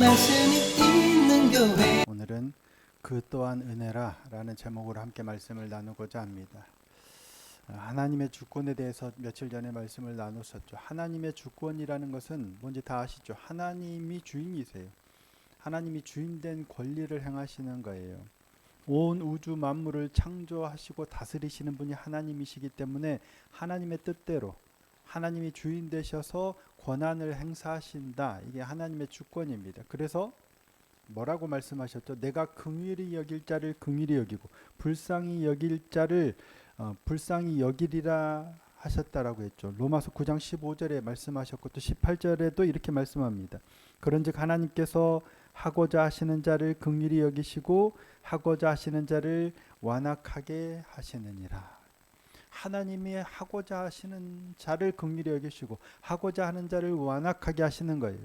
말씀이 있는 교회. 오늘은 그 또한 은혜라 라는 제목으로 함께 말씀을 나누고자 합니다. 하나님의 주권에 대해서 며칠 전에 말씀을 나눴었죠. 하나님의 주권이라는 것은 뭔지 다 아시죠? 하나님이 주인이세요. 하나님이 주인된 권리를 행하시는 거예요. 온 우주 만물을 창조하시고 다스리시는 분이 하나님이시기 때문에 하나님의 뜻대로 하나님이 주인 되셔서 권한을 행사하신다. 이게 하나님의 주권입니다. 그래서 뭐라고 말씀하셨죠? 내가 긍휼히 여길 자를 긍휼히 여기고 불쌍히 여길 자를 불쌍히 여기리라 하셨다라고 했죠. 로마서 9장 15절에 말씀하셨고 또 18절에도 이렇게 말씀합니다. 그런즉 하나님께서 하고자 하시는 자를 긍휼히 여기시고 하고자 하시는 자를 완악하게 하시느니라. 하나님이 하고자 하시는 자를 긍휼히 여기시고 하고자 하는 자를 완악하게 하시는 거예요.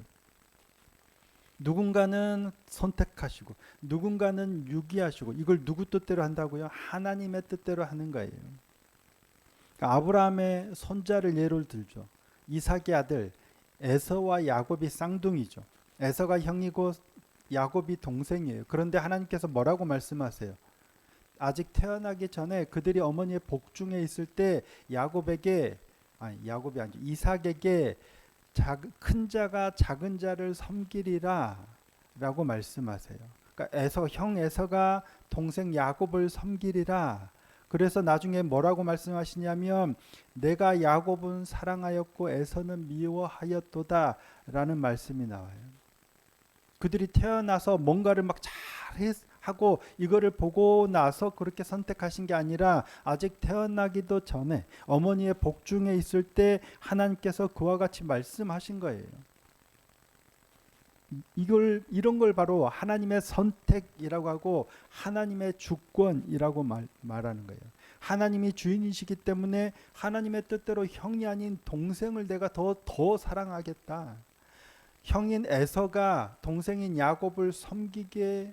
누군가는 선택하시고 누군가는 유기하시고 이걸 누구 뜻대로 한다고요? 하나님의 뜻대로 하는 거예요. 그러니까 아브라함의 손자를 예를 들죠. 이삭의 아들 에서와 야곱이 쌍둥이죠. 에서가 형이고 야곱이 동생이에요. 그런데 하나님께서 뭐라고 말씀하세요? 아직 태어나기 전에 그들이 어머니의 복중에 있을 때 야곱이 아니죠. 이삭에게 큰 자가 작은 자를 섬기리라 라고 말씀하세요. 그러니까 형 에서가 동생 야곱을 섬기리라. 그래서 나중에 뭐라고 말씀하시냐면 내가 야곱은 사랑하였고 에서는 미워하였도다 라는 말씀이 나와요. 그들이 태어나서 뭔가를 막 잘하고 이거를 보고 나서 그렇게 선택하신 게 아니라 아직 태어나기도 전에 어머니의 복중에 있을 때 하나님께서 그와 같이 말씀하신 거예요. 이런 걸 바로 하나님의 선택이라고 하고 하나님의 주권이라고 말하는 거예요. 하나님이 주인이시기 때문에 하나님의 뜻대로 형이 아닌 동생을 내가 더 사랑하겠다. 형인 에서가 동생인 야곱을 섬기게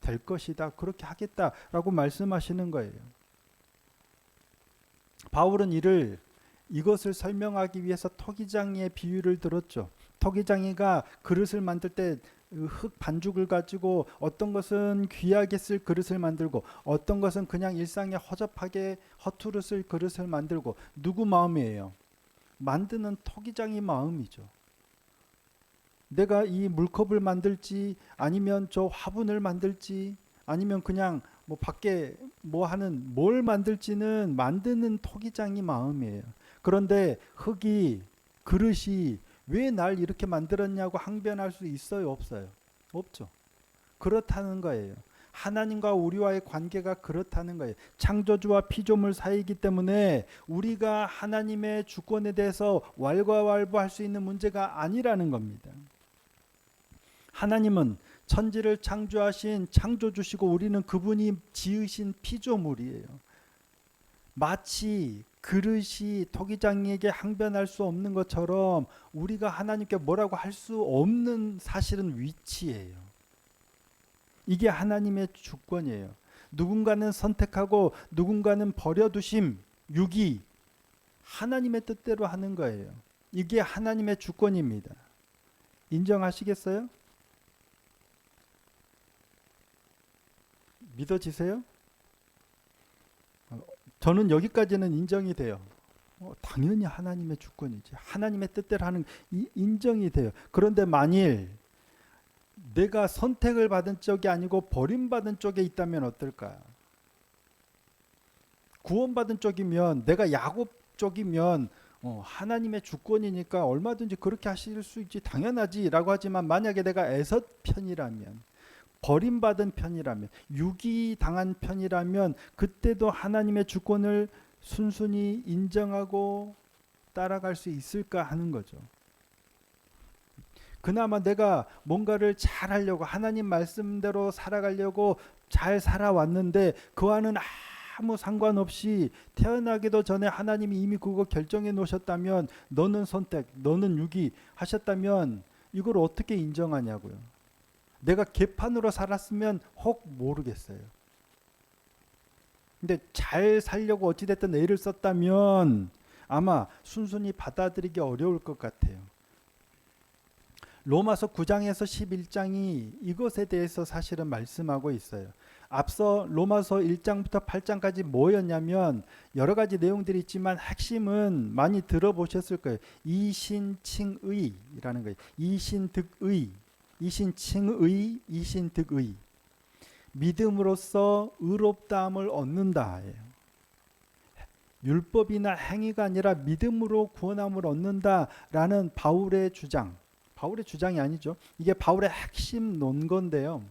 될 것이다. 그렇게 하겠다라고 말씀하시는 거예요. 바울은 이것을 설명하기 위해서 토기장이의 비유를 들었죠. 토기장이가 그릇을 만들 때 흙 반죽을 가지고 어떤 것은 귀하게 쓸 그릇을 만들고 어떤 것은 그냥 일상에 허접하게 허투루 쓸 그릇을 만들고 누구 마음이에요? 만드는 토기장이 마음이죠. 내가 이 물컵을 만들지 아니면 저 화분을 만들지 아니면 그냥 뭐 밖에 뭘 만들지는 만드는 토기장이 마음이에요. 그런데 그릇이 왜 날 이렇게 만들었냐고 항변할 수 있어요? 없어요? 없죠. 그렇다는 거예요. 하나님과 우리와의 관계가 그렇다는 거예요. 창조주와 피조물 사이이기 때문에 우리가 하나님의 주권에 대해서 왈가왈부할 수 있는 문제가 아니라는 겁니다. 하나님은 천지를 창조하신 창조주시고 우리는 그분이 지으신 피조물이에요. 마치 그릇이 토기장이에게 항변할 수 없는 것처럼 우리가 하나님께 뭐라고 할 수 없는 사실은 위치예요. 이게 하나님의 주권이에요. 누군가는 선택하고 누군가는 버려두심, 유기, 하나님의 뜻대로 하는 거예요. 이게 하나님의 주권입니다. 인정하시겠어요? 믿어지세요? 저는 여기까지는 인정이 돼요. 당연히 하나님의 주권이지. 하나님의 뜻대로 하는 인정이 돼요. 그런데 만일 내가 선택을 받은 쪽이 아니고 버림받은 쪽에 있다면 어떨까? 구원받은 쪽이면 내가 야곱 쪽이면 하나님의 주권이니까 얼마든지 그렇게 하실 수 있지 당연하지 라고 하지만 만약에 내가 에서 편이라면 버림받은 편이라면 유기당한 편이라면 그때도 하나님의 주권을 순순히 인정하고 따라갈 수 있을까 하는 거죠. 그나마 내가 뭔가를 잘하려고 하나님 말씀대로 살아가려고 잘 살아왔는데 그와는 아무 상관없이 태어나기도 전에 하나님이 이미 그거 결정해 놓으셨다면 너는 선택, 너는 유기 하셨다면 이걸 어떻게 인정하냐고요. 내가 개판으로 살았으면 혹 모르겠어요. 근데 잘 살려고 어찌됐든 애를 썼다면 아마 순순히 받아들이기 어려울 것 같아요. 로마서 9장에서 11장이 이것에 대해서 사실은 말씀하고 있어요. 앞서 로마서 1장부터 8장까지 뭐였냐면 여러 가지 내용들이 있지만 핵심은 많이 들어보셨을 거예요. 이신칭의라는 거예요. 이신득의, 이신칭의, 이신득의. 믿음으로써 의롭다함을 얻는다. 율법이나 행위가 아니라 믿음으로 구원함을 얻는다라는 바울의 주장. 바울의 주장이 아니죠. 이게 바울의 핵심 논건데요.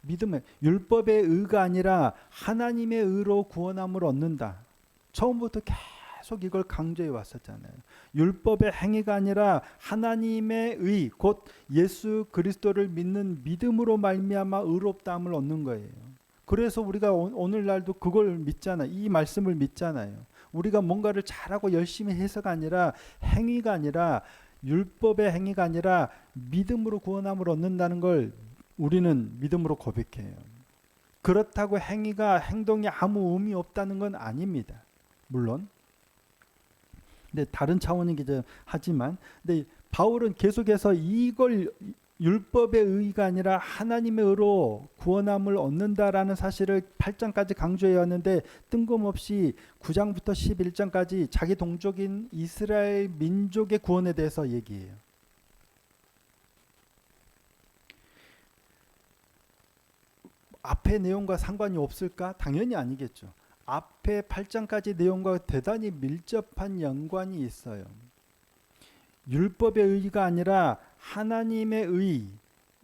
믿음의 율법의 의가 아니라 하나님의 의로 구원함을 얻는다. 처음부터 계속 이걸 강조해 왔었잖아요. 율법의 행위가 아니라 하나님의 의, 곧 예수 그리스도를 믿는 믿음으로 말미암아 의롭다함을 얻는 거예요. 그래서 우리가 오늘날도 그걸 믿잖아요. 이 말씀을 믿잖아요. 우리가 뭔가를 잘하고 열심히 해서가 아니라 행위가 아니라 율법의 행위가 아니라 믿음으로 구원함을 얻는다는 걸 우리는 믿음으로 고백해요. 그렇다고 행동이 아무 의미 없다는 건 아닙니다. 물론. 근데 다른 차원이긴 하지만, 근데 바울은 계속해서 이걸 율법의 의가 아니라 하나님의 의로 구원함을 얻는다라는 사실을 8장까지 강조해 왔는데 뜬금없이 9장부터 11장까지 자기 동족인 이스라엘 민족의 구원에 대해서 얘기해요. 앞의 내용과 상관이 없을까? 당연히 아니겠죠. 앞에 8장까지 내용과 대단히 밀접한 연관이 있어요. 율법의 의가 아니라 하나님의 의,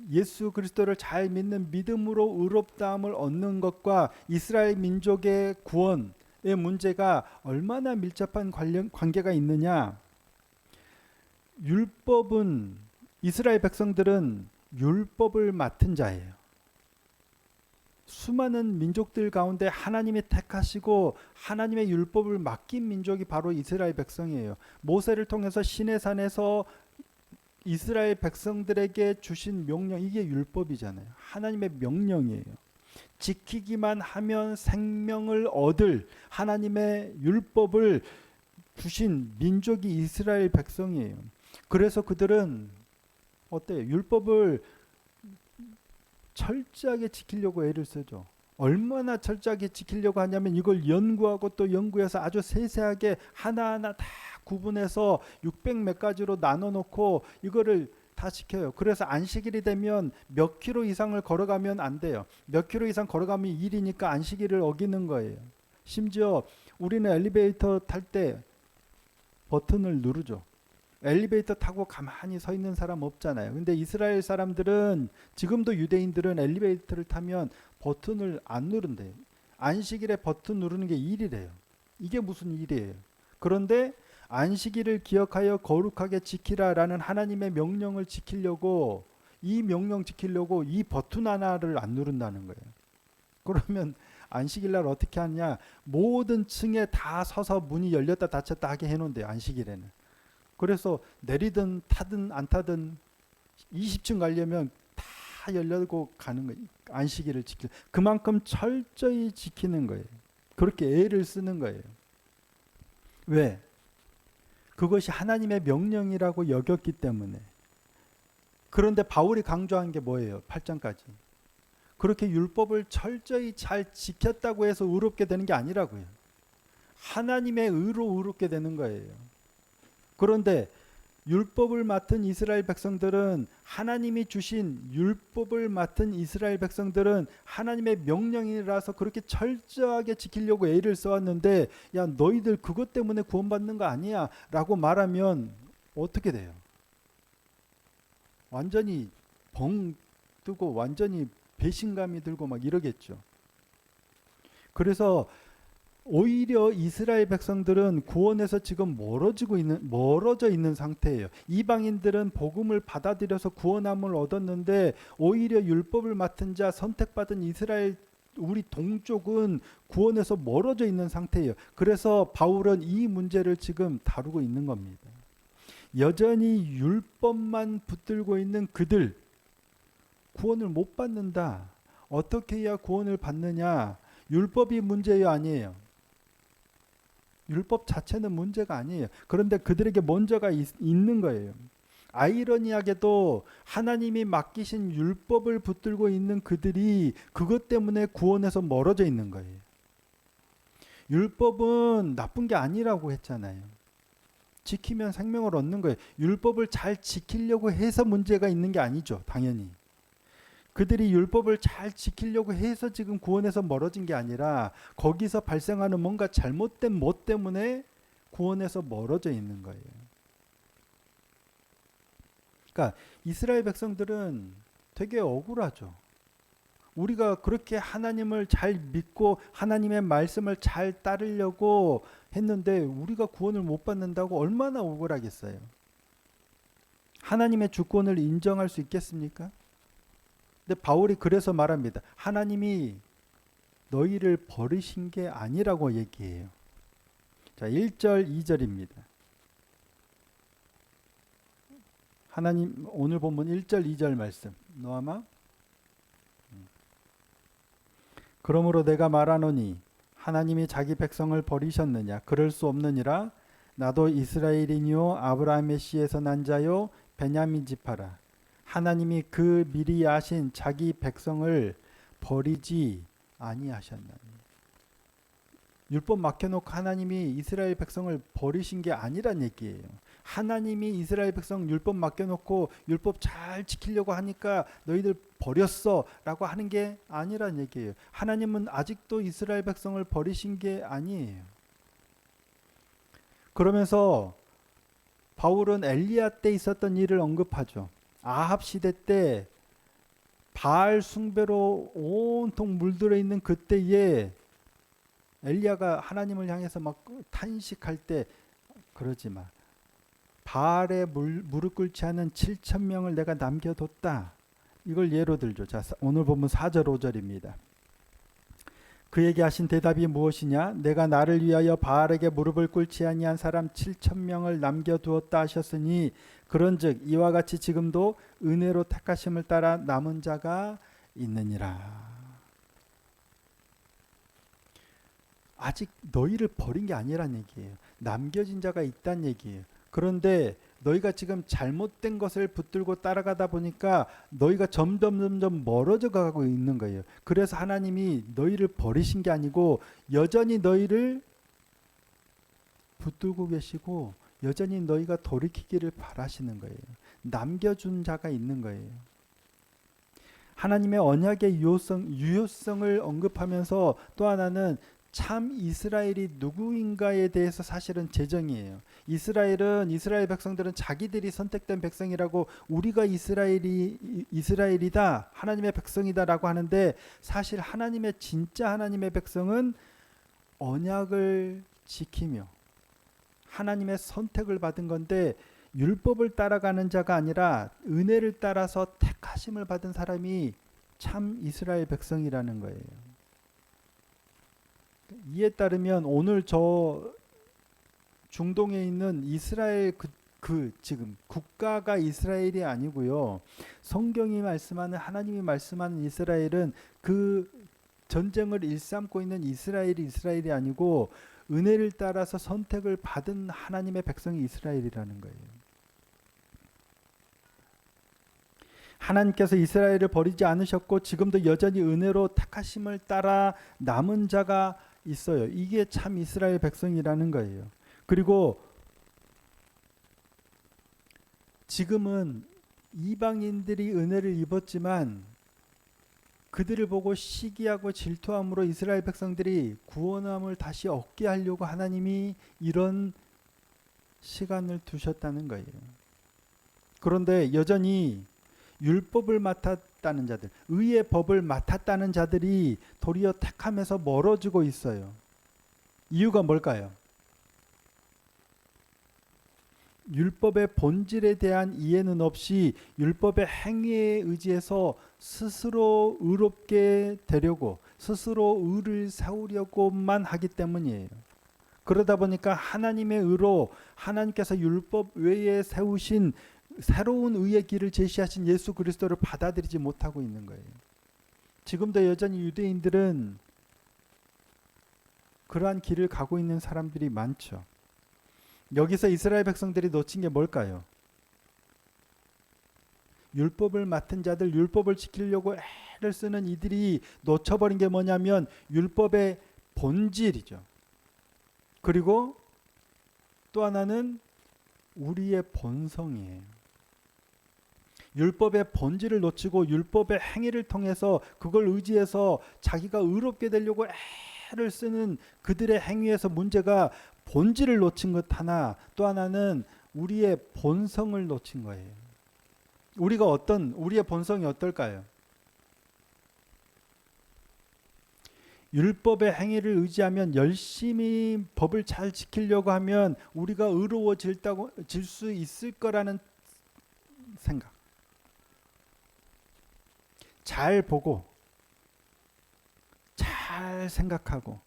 예수 그리스도를 잘 믿는 믿음으로 의롭다함을 얻는 것과 이스라엘 민족의 구원의 문제가 얼마나 밀접한 관계가 있느냐? 율법은 이스라엘 백성들은 율법을 맡은 자예요. 수많은 민족들 가운데 하나님이 택하시고 하나님의 율법을 맡긴 민족이 바로 이스라엘 백성이에요. 모세를 통해서 시내산에서 이스라엘 백성들에게 주신 명령, 이게 율법이잖아요. 하나님의 명령이에요. 지키기만 하면 생명을 얻을 하나님의 율법을 주신 민족이 이스라엘 백성이에요. 그래서 그들은 어때요? 율법을 철저하게 지키려고 애를 쓰죠. 얼마나 철저하게 지키려고 하냐면 이걸 연구하고 또 연구해서 아주 세세하게 하나하나 다 구분해서 600몇 가지로 나눠 놓고 이거를 다 지켜요. 그래서 안식일이 되면 몇 킬로 이상을 걸어가면 안 돼요. 몇 킬로 이상 걸어가면 일이니까 안식일을 어기는 거예요. 심지어 우리는 엘리베이터 탈 때 버튼을 누르죠. 엘리베이터 타고 가만히 서 있는 사람 없잖아요. 근데 이스라엘 사람들은, 지금도 유대인들은 엘리베이터를 타면 버튼을 안 누른대요. 안식일에 버튼 누르는 게 일이래요. 이게 무슨 일이에요? 그런데 안식일을 기억하여 거룩하게 지키라라는 하나님의 명령을 지키려고, 이 명령 지키려고 이 버튼 하나를 안 누른다는 거예요. 그러면 안식일 날 어떻게 하냐? 모든 층에 다 서서 문이 열렸다 닫혔다 하게 해놓은대요. 안식일에는. 그래서 내리든 타든 안 타든 20층 가려면 다 열려고 가는 거예요. 안식일을 지키. 그만큼 철저히 지키는 거예요. 그렇게 애를 쓰는 거예요. 왜? 그것이 하나님의 명령이라고 여겼기 때문에. 그런데 바울이 강조한 게 뭐예요? 8장까지. 그렇게 율법을 철저히 잘 지켰다고 해서 의롭게 되는 게 아니라고요. 하나님의 의로 의롭게 되는 거예요. 그런데 율법을 맡은 이스라엘 백성들은, 하나님이 주신 율법을 맡은 이스라엘 백성들은 하나님의 명령이라서 그렇게 철저하게 지키려고 애를 써왔는데, 야 너희들 그것 때문에 구원받는 거 아니야 라고 말하면 어떻게 돼요? 완전히 벙 뜨고 완전히 배신감이 들고 막 이러겠죠. 그래서 오히려 이스라엘 백성들은 구원에서 지금 멀어져 있는 상태예요. 이방인들은 복음을 받아들여서 구원함을 얻었는데 오히려 율법을 맡은 자, 선택받은 이스라엘 우리 동족은 구원에서 멀어져 있는 상태예요. 그래서 바울은 이 문제를 지금 다루고 있는 겁니다. 여전히 율법만 붙들고 있는 그들, 구원을 못 받는다. 어떻게 해야 구원을 받느냐? 율법이 문제요, 아니에요? 율법 자체는 문제가 아니에요. 그런데 그들에게 먼저가 있는 거예요. 아이러니하게도 하나님이 맡기신 율법을 붙들고 있는 그들이 그것 때문에 구원에서 멀어져 있는 거예요. 율법은 나쁜 게 아니라고 했잖아요. 지키면 생명을 얻는 거예요. 율법을 잘 지키려고 해서 문제가 있는 게 아니죠. 당연히. 그들이 율법을 잘 지키려고 해서 지금 구원에서 멀어진 게 아니라 거기서 발생하는 뭔가 잘못된 못 때문에 구원에서 멀어져 있는 거예요. 그러니까 이스라엘 백성들은 되게 억울하죠. 우리가 그렇게 하나님을 잘 믿고 하나님의 말씀을 잘 따르려고 했는데 우리가 구원을 못 받는다고 얼마나 억울하겠어요. 하나님의 주권을 인정할 수 있겠습니까? 근데 바울이 그래서 말합니다. 하나님이 너희를 버리신 게 아니라고 얘기해요. 자, 1절, 2절입니다. 하나님 오늘 본문 1절, 2절 말씀. 노아마 그러므로 내가 말하노니 하나님이 자기 백성을 버리셨느냐? 그럴 수 없느니라. 나도 이스라엘이니요 아브라함의 씨에서 난 자요 베냐민 지파라. 하나님이 그 미리 아신 자기 백성을 버리지 아니하셨나니. 율법 맡겨놓고 하나님이 이스라엘 백성을 버리신 게 아니란 얘기예요. 하나님이 이스라엘 백성 율법 맡겨놓고 율법 잘 지키려고 하니까 너희들 버렸어 라고 하는 게 아니란 얘기예요. 하나님은 아직도 이스라엘 백성을 버리신 게 아니에요. 그러면서 바울은 엘리야 때 있었던 일을 언급하죠. 아합 시대 때 바알 숭배로 온통 물들어 있는 그때에 엘리야가 하나님을 향해서 막 탄식할 때 그러지 마. 바알에 무릎 꿇지 않은 7,000명을 내가 남겨뒀다. 이걸 예로 들죠. 자, 오늘 보면 4절 5절입니다. 그에게 하신 대답이 무엇이냐? 내가 나를 위하여 바알에게 무릎을 꿇지 아니한 사람 7,000명을 남겨두었다 하셨으니 그런즉 이와 같이 지금도 은혜로 택하심을 따라 남은 자가 있느니라. 아직 너희를 버린 게 아니란 얘기예요. 남겨진 자가 있단 얘기예요. 그런데 너희가 지금 잘못된 것을 붙들고 따라가다 보니까 너희가 점점 멀어져 가고 있는 거예요. 그래서 하나님이 너희를 버리신 게 아니고 여전히 너희를 붙들고 계시고 여전히 너희가 돌이키기를 바라시는 거예요. 남겨준 자가 있는 거예요. 하나님의 언약의 유효성을 언급하면서 또 하나는 참 이스라엘이 누구인가에 대해서 사실은 재정이에요. 이스라엘 백성들은 자기들이 선택된 백성이라고 우리가 이스라엘이다, 하나님의 백성이다라고 하는데 사실 진짜 하나님의 백성은 언약을 지키며 하나님의 선택을 받은 건데 율법을 따라가는 자가 아니라 은혜를 따라서 택하심을 받은 사람이 참 이스라엘 백성이라는 거예요. 이에 따르면 오늘 저 중동에 있는 이스라엘 지금 국가가 이스라엘이 아니고요. 성경이 말씀하는 하나님이 말씀하는 이스라엘은 그 전쟁을 일삼고 있는 이스라엘이 아니고 은혜를 따라서 선택을 받은 하나님의 백성이 이스라엘이라는 거예요. 하나님께서 이스라엘을 버리지 않으셨고 지금도 여전히 은혜로 택하심을 따라 남은 자가 있어요. 이게 참 이스라엘 백성이라는 거예요. 그리고 지금은 이방인들이 은혜를 입었지만 그들을 보고 시기하고 질투함으로 이스라엘 백성들이 구원함을 다시 얻게 하려고 하나님이 이런 시간을 두셨다는 거예요. 그런데 여전히 율법을 맡았다는 자들, 의의 법을 맡았다는 자들이 도리어 택함에서 멀어지고 있어요. 이유가 뭘까요? 율법의 본질에 대한 이해는 없이 율법의 행위에 의지해서 스스로 의롭게 되려고 스스로 의를 세우려고만 하기 때문이에요. 그러다 보니까 하나님의 의로 하나님께서 율법 외에 세우신 새로운 의의 길을 제시하신 예수 그리스도를 받아들이지 못하고 있는 거예요. 지금도 여전히 유대인들은 그러한 길을 가고 있는 사람들이 많죠. 여기서 이스라엘 백성들이 놓친 게 뭘까요? 율법을 맡은 자들, 율법을 지키려고 애를 쓰는 이들이 놓쳐버린 게 뭐냐면 율법의 본질이죠. 그리고 또 하나는 우리의 본성이에요. 율법의 본질을 놓치고 율법의 행위를 통해서 그걸 의지해서 자기가 의롭게 되려고 애를 쓰는 그들의 행위에서 문제가 본질을 놓친 것 하나, 또 하나는 우리의 본성을 놓친 거예요. 우리의 본성이 어떨까요? 율법의 행위를 의지하면 열심히 법을 잘 지키려고 하면 우리가 의로워질 수 있을 거라는 생각. 잘 보고 잘 생각하고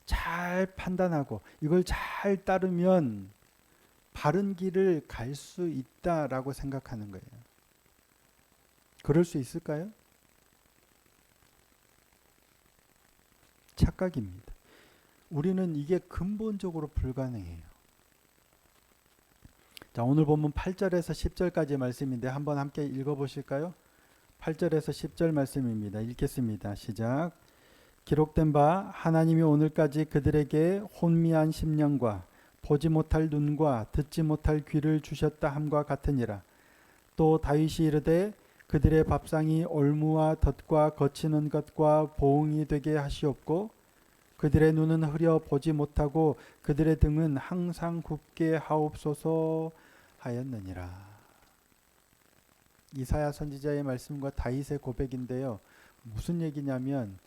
잘 판단하고 이걸 잘 따르면 바른 길을 갈 수 있다라고 생각하는 거예요. 그럴 수 있을까요? 착각입니다. 우리는 이게 근본적으로 불가능해요. 자, 오늘 본문 8절에서 10절까지 말씀인데 한번 함께 읽어보실까요? 8절에서 10절 말씀입니다. 읽겠습니다. 시작. 기록된 바 하나님이 오늘까지 그들에게 혼미한 심령과 보지 못할 눈과 듣지 못할 귀를 주셨다 함과 같으니라. 또 다윗이 이르되 그들의 밥상이 올무와 덫과 거치는 것과 보응이 되게 하시옵고 그들의 눈은 흐려 보지 못하고 그들의 등은 항상 굽게 하옵소서 하였느니라. 이사야 선지자의 말씀과 다윗의 고백인데요. 무슨 얘기냐면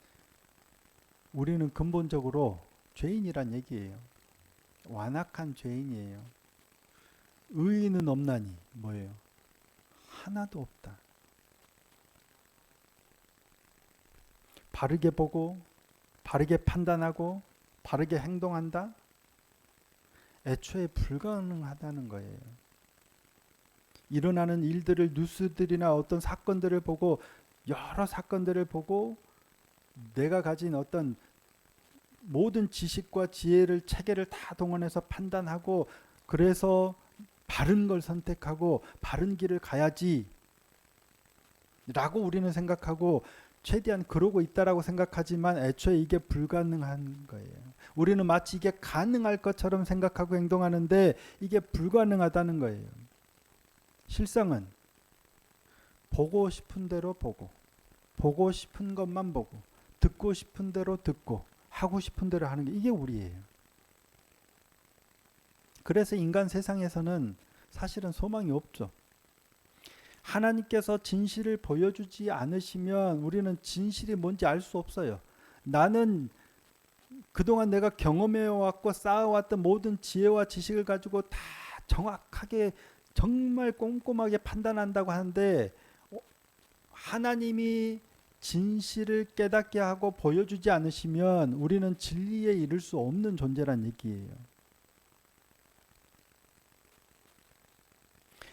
우리는 근본적으로 죄인이란 얘기예요. 완악한 죄인이에요. 의인은 없나니 뭐예요? 하나도 없다. 바르게 보고 바르게 판단하고 바르게 행동한다? 애초에 불가능하다는 거예요. 일어나는 일들을 뉴스들이나 어떤 사건들을 보고 여러 사건들을 보고 내가 가진 어떤 모든 지식과 지혜를 체계를 다 동원해서 판단하고 그래서 바른 걸 선택하고 바른 길을 가야지 라고 우리는 생각하고 최대한 그러고 있다라고 생각하지만 애초에 이게 불가능한 거예요. 우리는 마치 이게 가능할 것처럼 생각하고 행동하는데 이게 불가능하다는 거예요. 실상은 보고 싶은 대로 보고 싶은 것만 보고 듣고 싶은 대로 듣고 하고 싶은 대로 하는 게 이게 우리예요. 그래서 인간 세상에서는 사실은 소망이 없죠. 하나님께서 진실을 보여주지 않으시면 우리는 진실이 뭔지 알 수 없어요. 나는 그동안 내가 경험해왔고 쌓아왔던 모든 지혜와 지식을 가지고 다 정확하게 정말 꼼꼼하게 판단한다고 하는데 하나님이 진실을 깨닫게 하고 보여주지 않으시면 우리는 진리에 이를 수 없는 존재란 얘기예요.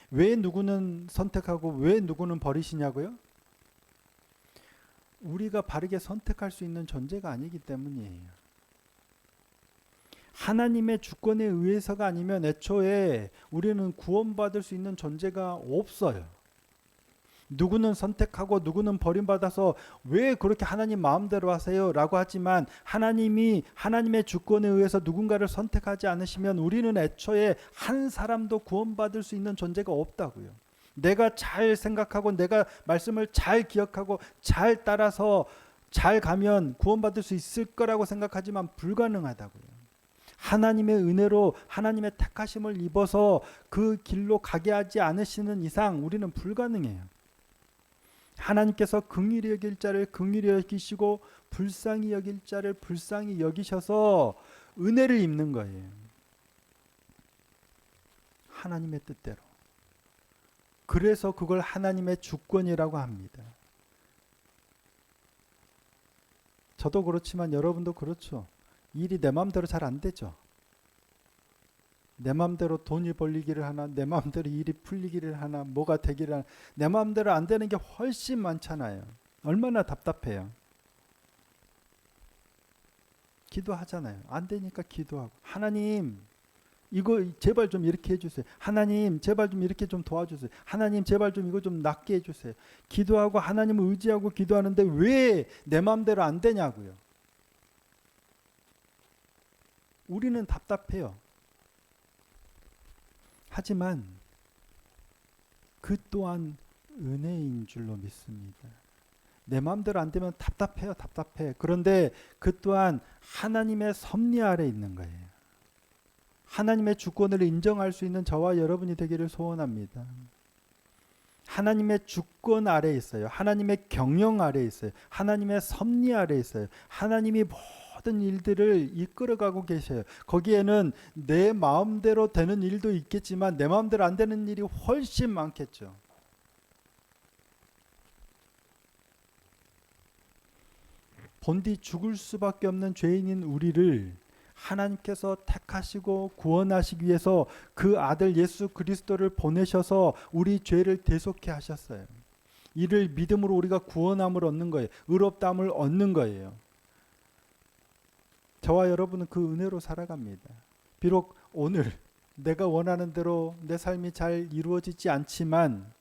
왜 누구는 선택하고 왜 누구는 버리시냐고요? 우리가 바르게 선택할 수 있는 존재가 아니기 때문이에요. 하나님의 주권에 의해서가 아니면 애초에 우리는 구원받을 수 있는 존재가 없어요. 누구는 선택하고 누구는 버림받아서 왜 그렇게 하나님 마음대로 하세요? 라고 하지만 하나님이 하나님의 주권에 의해서 누군가를 선택하지 않으시면 우리는 애초에 한 사람도 구원받을 수 있는 존재가 없다고요. 내가 잘 생각하고 내가 말씀을 잘 기억하고 잘 따라서 잘 가면 구원받을 수 있을 거라고 생각하지만 불가능하다고요. 하나님의 은혜로 하나님의 택하심을 입어서 그 길로 가게 하지 않으시는 이상 우리는 불가능해요. 하나님께서 긍휼히 여길 자를 긍휼히 여기시고 불쌍히 여길 자를 불쌍히 여기셔서 은혜를 입는 거예요. 하나님의 뜻대로. 그래서 그걸 하나님의 주권이라고 합니다. 저도 그렇지만 여러분도 그렇죠. 일이 내 마음대로 잘 안 되죠. 내 마음대로 돈이 벌리기를 하나, 내 마음대로 일이 풀리기를 하나, 뭐가 되기를 하나, 내 마음대로 안 되는 게 훨씬 많잖아요. 얼마나 답답해요. 기도하잖아요. 안 되니까 기도하고. 하나님, 이거 제발 좀 이렇게 해주세요. 하나님 제발 좀 이렇게 좀 도와주세요. 하나님 제발 좀 이거 좀 낫게 해주세요. 기도하고 하나님을 의지하고 기도하는데 왜 내 마음대로 안 되냐고요. 우리는 답답해요. 하지만 그 또한 은혜인 줄로 믿습니다. 내 마음대로 안 되면 답답해요. 답답해. 그런데 그 또한 하나님의 섭리 아래 있는 거예요. 하나님의 주권을 인정할 수 있는 저와 여러분이 되기를 소원합니다. 하나님의 주권 아래 있어요. 하나님의 경영 아래 있어요. 하나님의 섭리 아래 있어요. 하나님이 모든 일들을 이끌어가고 계셔요. 거기에는 내 마음대로 되는 일도 있겠지만 내 마음대로 안 되는 일이 훨씬 많겠죠. 본디 죽을 수밖에 없는 죄인인 우리를 하나님께서 택하시고 구원하시기 위해서 그 아들 예수 그리스도를 보내셔서 우리 죄를 대속케 하셨어요. 이를 믿음으로 우리가 구원함을 얻는 거예요. 의롭다함을 얻는 거예요. 저와 여러분은 그 은혜로 살아갑니다. 비록 오늘 내가 원하는 대로 내 삶이 잘 이루어지지 않지만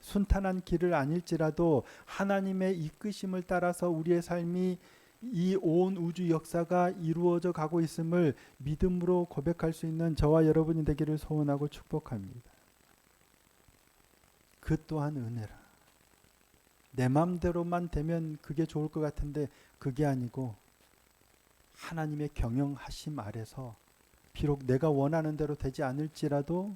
순탄한 길을 아닐지라도 하나님의 이끄심을 따라서 우리의 삶이 이 온 우주 역사가 이루어져 가고 있음을 믿음으로 고백할 수 있는 저와 여러분이 되기를 소원하고 축복합니다. 그 또한 은혜라. 내 맘대로만 되면 그게 좋을 것 같은데 그게 아니고 하나님의 경영하심 아래서 비록 내가 원하는 대로 되지 않을지라도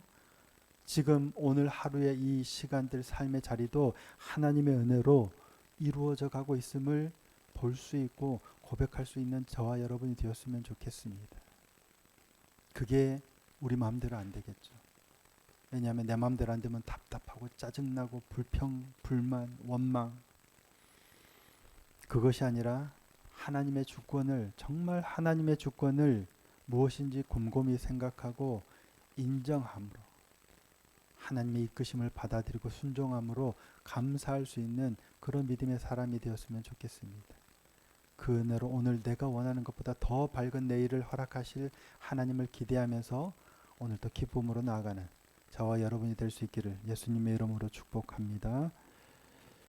지금 오늘 하루의 이 시간들 삶의 자리도 하나님의 은혜로 이루어져 가고 있음을 볼 수 있고 고백할 수 있는 저와 여러분이 되었으면 좋겠습니다. 그게 우리 마음대로 안 되겠죠. 왜냐하면 내 마음대로 안 되면 답답하고 짜증나고 불평, 불만, 원망. 그것이 아니라 하나님의 주권을 정말 하나님의 주권을 무엇인지 곰곰이 생각하고 인정함으로 하나님의 이끄심을 받아들이고 순종함으로 감사할 수 있는 그런 믿음의 사람이 되었으면 좋겠습니다. 그 은혜로 오늘 내가 원하는 것보다 더 밝은 내일을 허락하실 하나님을 기대하면서 오늘도 기쁨으로 나아가는 저와 여러분이 될 수 있기를 예수님의 이름으로 축복합니다.